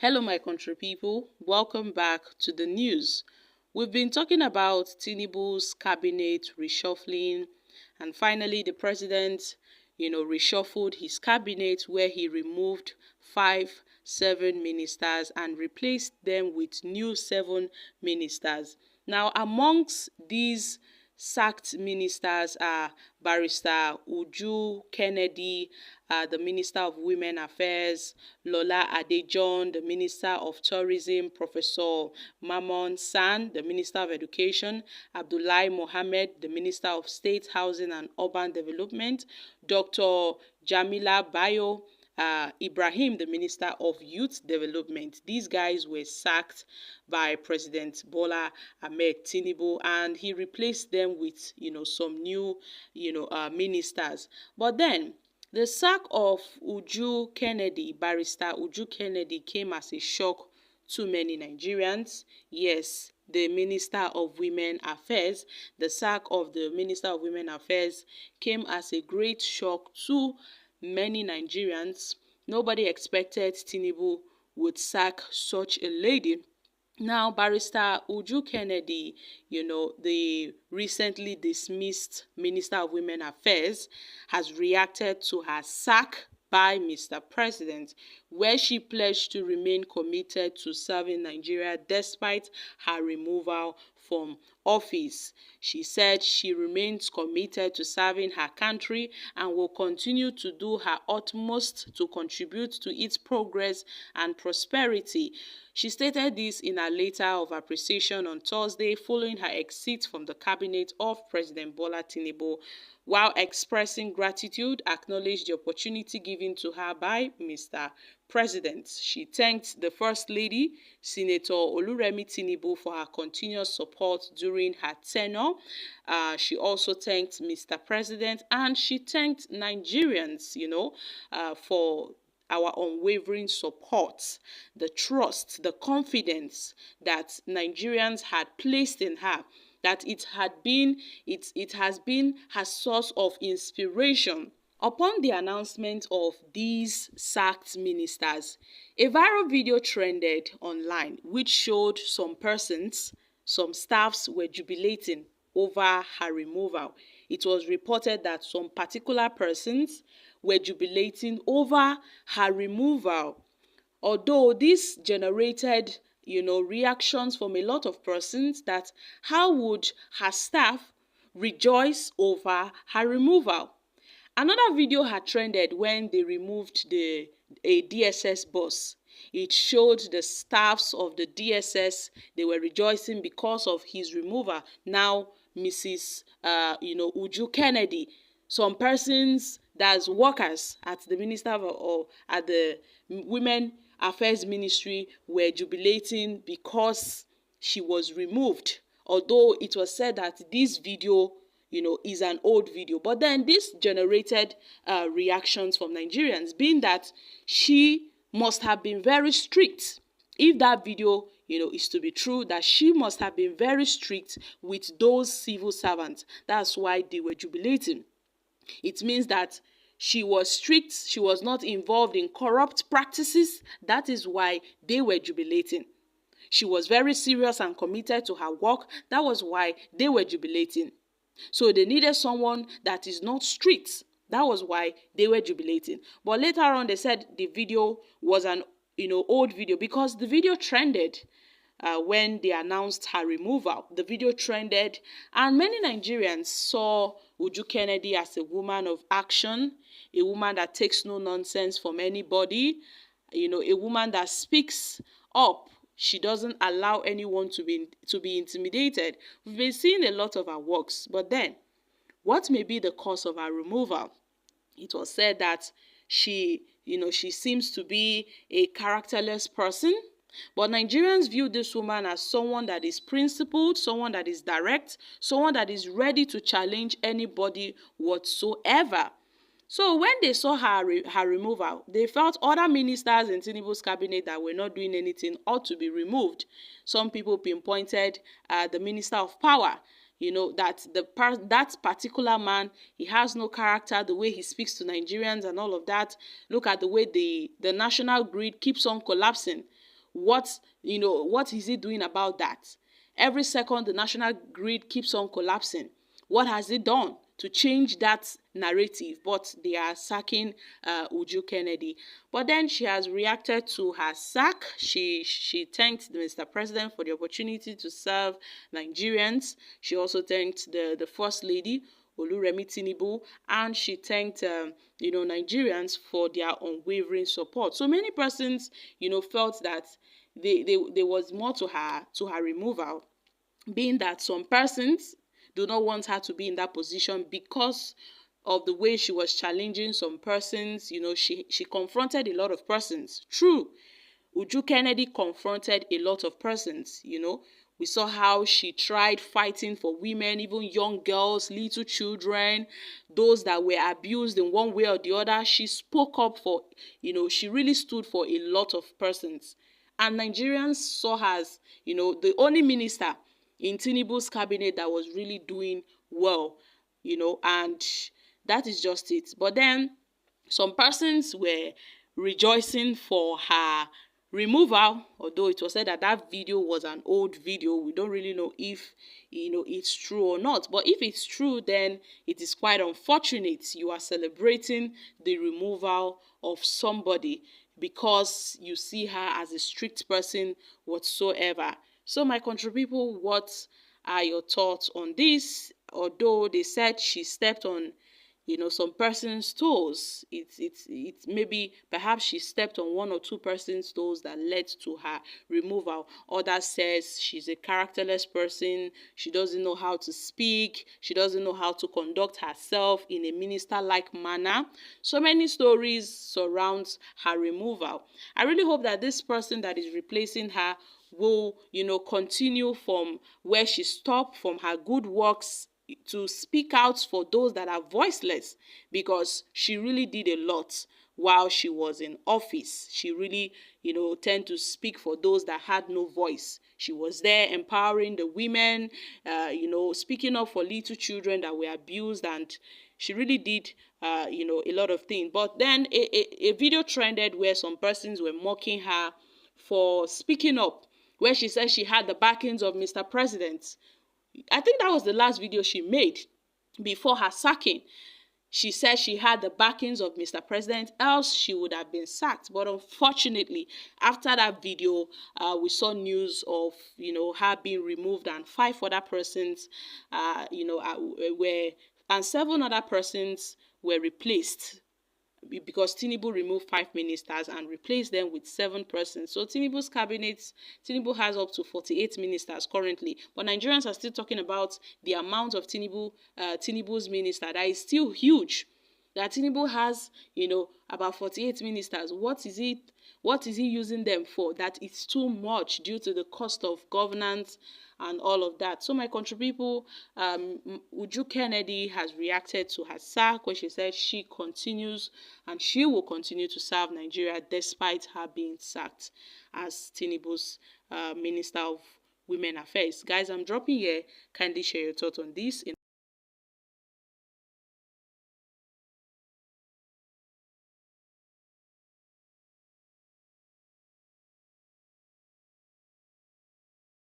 Hello, my country people. Welcome back to the news. We've been talking about Tinubu's cabinet reshuffling, and finally, the president, reshuffled his cabinet where he removed seven ministers and replaced them with new 7 ministers. Now, amongst these sacked ministers are Barrister Uju Kennedy, the Minister of Women Affairs, Lola Adejon, the Minister of Tourism, Professor Mamon San, the Minister of Education, Abdullahi Mohammed, the Minister of State, Housing and Urban Development, Dr. Jamila Bayo, Ibrahim, the Minister of Youth Development. These guys were sacked by President Bola Ahmed Tinubu, and he replaced them with, some new, ministers. But then, the sack of Uju Kennedy, Barrister Uju Kennedy, came as a shock to many Nigerians. Yes, the Minister of Women Affairs, the sack of the Minister of Women Affairs came as a great shock to many Nigerians. Nobody expected Tinubu would sack such a lady. Now, Barrister Uju Kennedy, the recently dismissed Minister of Women Affairs, has reacted to her sack by Mr. President, where she pledged to remain committed to serving Nigeria despite her removal from office. She said she remains committed to serving her country and will continue to do her utmost to contribute to its progress and prosperity. She stated this in a letter of appreciation on Thursday following her exit from the cabinet of President Bola Tinubu. While expressing gratitude, acknowledged the opportunity given to her by Mr. President. She thanked the First Lady, Senator Oluremi Tinubu, for her continuous support during her tenure. She also thanked Mr. President, and she thanked Nigerians, for our unwavering support, the trust, the confidence that Nigerians had placed in her, that it has been her source of inspiration. Upon the announcement of these sacked ministers, a viral video trended online which showed some persons, some staffs were jubilating over her removal. It was reported that some particular persons were jubilating over her removal. Although this generated, reactions from a lot of persons that how would her staff rejoice over her removal? Another video had trended when they removed a DSS bus. It showed the staffs of the DSS, they were rejoicing because of his removal. Now, Mrs. Uju Kennedy, some persons, that's workers at the Minister or at the Women Affairs Ministry, were jubilating because she was removed. Although it was said that this video is an old video. But then this generated reactions from Nigerians, being that she must have been very strict. If that video, is to be true, that she must have been very strict with those civil servants. That's why they were jubilating. It means that she was strict, she was not involved in corrupt practices. That is why they were jubilating. She was very serious and committed to her work. That was why they were jubilating. So they needed someone that is not strict. That was why they were jubilating. But later on, they said the video was an old video because the video trended when they announced her removal. The video trended, and many Nigerians saw Uju Kennedy as a woman of action, a woman that takes no nonsense from anybody, a woman that speaks up. She doesn't allow anyone to be intimidated. We've been seeing a lot of her works, but then, what may be the cause of her removal? It was said that she seems to be a characterless person. But Nigerians view this woman as someone that is principled, someone that is direct, someone that is ready to challenge anybody whatsoever. So when they saw her removal, they felt other ministers in Tinubu's cabinet that were not doing anything ought to be removed. Some people pinpointed the Minister of Power, that particular man, he has no character, the way he speaks to Nigerians and all of that. Look at the way the national grid keeps on collapsing. what is he doing about that? Every second, the national grid keeps on collapsing. What has he done to change that narrative? But they are sacking Uju Kennedy. But then she has reacted to her sack. She thanked Mr. President for the opportunity to serve Nigerians. She also thanked the First Lady, Oluremi Tinubu, and she thanked Nigerians for their unwavering support. So many persons felt that there was more to her removal, being that some persons do not want her to be in that position because of the way she was challenging some persons. She confronted a lot of persons. True, Uju Kennedy confronted a lot of persons. We saw how she tried fighting for women, even young girls, little children, those that were abused in one way or the other. She spoke up for, she really stood for a lot of persons. And Nigerians saw her as, the only minister in Tinubu's cabinet that was really doing well, and that is just it. But then some persons were rejoicing for her removal, although it was said that that video was an old video. We don't really know if it's true or not. But if it's true, then it is quite unfortunate. You are celebrating the removal of somebody because you see her as a strict person whatsoever. So my country people, what are your thoughts on this? Although they said she stepped on some person's toes, it maybe perhaps she stepped on one or two persons' toes that led to her removal. Others says she's a characterless person. She doesn't know how to speak. She doesn't know how to conduct herself in a minister-like manner. So many stories surround her removal. I really hope that this person that is replacing her will continue from where she stopped, from her good works, to speak out for those that are voiceless, because she really did a lot while she was in office. She really, tend to speak for those that had no voice. She was there empowering the women, speaking up for little children that were abused, and she really did, a lot of things. But then a video trended where some persons were mocking her for speaking up, where she said she had the backings of Mr. President. I think that was the last video she made before her sacking. She said she had the backings of Mr. President, else she would have been sacked. But unfortunately, after that video, we saw news of, her being removed, and 5 other persons, and 7 other persons were replaced, because Tinubu removed 5 ministers and replaced them with 7 persons. So Tinubu's cabinet, Tinubu has up to 48 ministers currently. But Nigerians are still talking about the amount of Tinubu's minister. That is still huge. That Tinubu has, about 48 ministers. What is he using them for? That it's too much due to the cost of governance and all of that. So my country people, Uju Kennedy has reacted to her sack, where she said she continues and she will continue to serve Nigeria despite her being sacked as Tinubu's Minister of Women Affairs. Guys, I'm dropping here. Kindly share your thoughts on this.